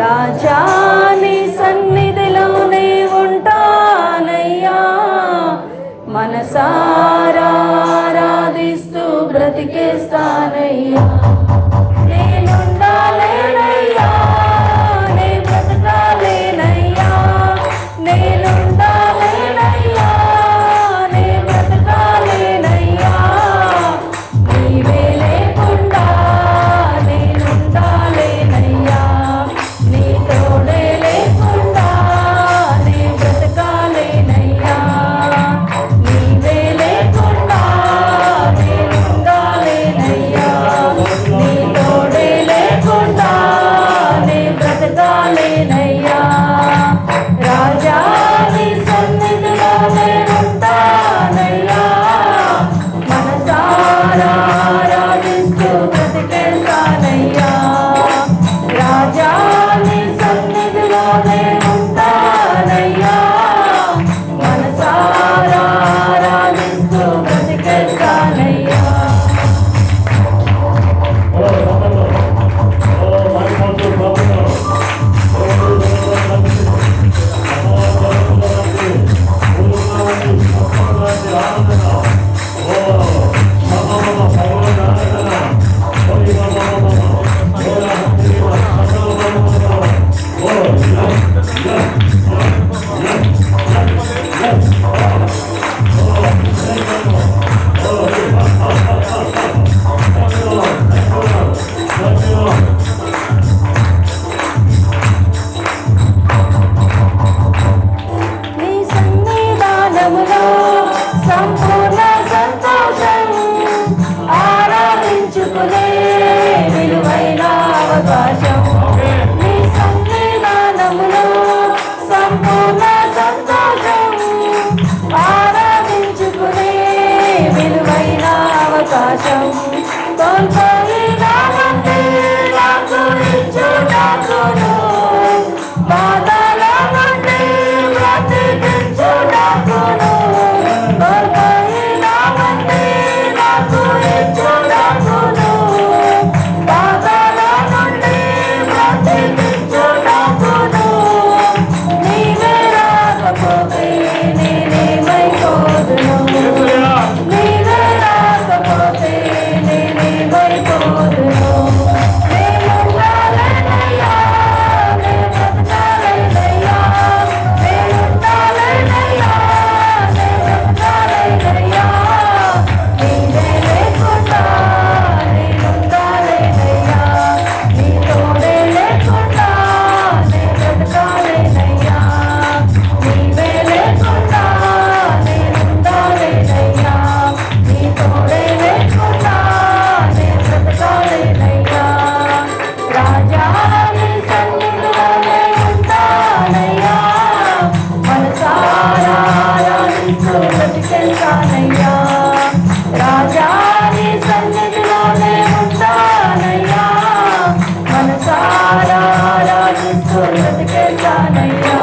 రాజాని సన్నిధిలోనే ఉంటానయ్యా, మనసారా ఆరాధిస్తూ బ్రతికేస్తానయ్యా. నేనుండాలేనయ్యా, నే బ్రతకాలేనయ్యా, నేనుండాలేనయ్యా, నే బ్రతకాలేనయ్యా. నీవే లేకుండా నేనుండాలేనయ్యా, నీ తోడే లేకుండా నే బ్రతకాలేనయ్యా. నీవే లేకుండా నేనుండాలేనయ్యా, నీ తోడే లేకుండా నే బ్రతకాలేనయ్యా. రాజా నీ సన్నిధిలోనే ఉంటానయ్యా, మనసారా ఆరాధిస్తూ బ్రతికేస్తానయ్యా. రాజా నీ సన్నిధిలోనే ఉంటానయ్యా, మనసారా ఆరాధిస్తూ బ్రతికేస్తానయ్యా. నీ సన్నిధానములో సంపూర్ణ సంతోషం, ఆరాధించుకునే విలువైన అవకాశం. నీ సన్నిధానములో సంపూర్ణ సంతోషం, ఆరాధించుకునే విలువైన అవకాశం. కోల్పోయినామంటే నాకు ఇచ్చుటకును, బాధల నుండి బ్రతికించుటకును. కోల్పోయినామంటే నాకు ఇచ్చుటకును, బాధల నుండి బ్రతికించుటకును. నీవే రాకపోతే నేనేమైపోదును, నీవే రాకపోతే నేనేమైపోదును. నేనుండాలేనయ్యా, నే బ్రతకాలేనయ్యా, నేనుండాలేనయ్యా, నే బ్రతకాలేనయ్యా. నీవే లేకుండా నేనుండాలేనయ్యా, నీ తోడే లేకుండా నే బ్రతకాలేనయ్యా. నీవే లేకుండా నేనుండాలేనయ్యా, నీ తోడే లేకుండా నే బ్రతకాలేనయ్యా. రాజా నీ సన్నిధిలోనే ఉంటానయ్యా, మనసారా ఆరాధిస్తూ బ్రతికేస్తానయ్యా. రాజా నీ సన్నిధిలోనే ఉంటానయ్యా, మనసారా ఆరాధిస్తూ బ్రతికేస్తానయ్యా.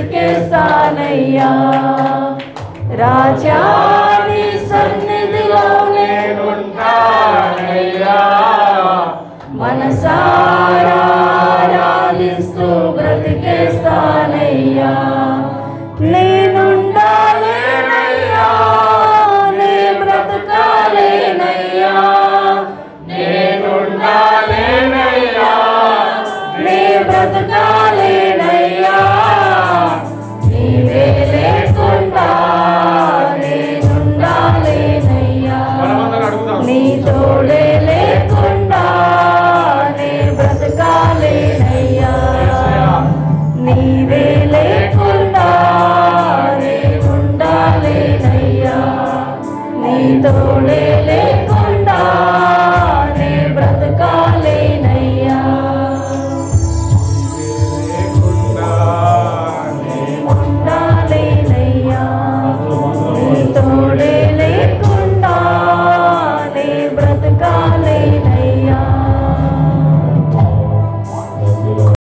బ్రతికేస్తానయ్యా రాజా నీ సన్నిధిలో నేనుంటానయ్యా మనసారా ఆరాధిస్తూ బ్రతికేస్తానయ్యా నేనుండాలేనయ్యా నే బ్రతకాలేనయ్యా నేనుండాలేనయ్యా నే బ్రతకాలేనయ్యా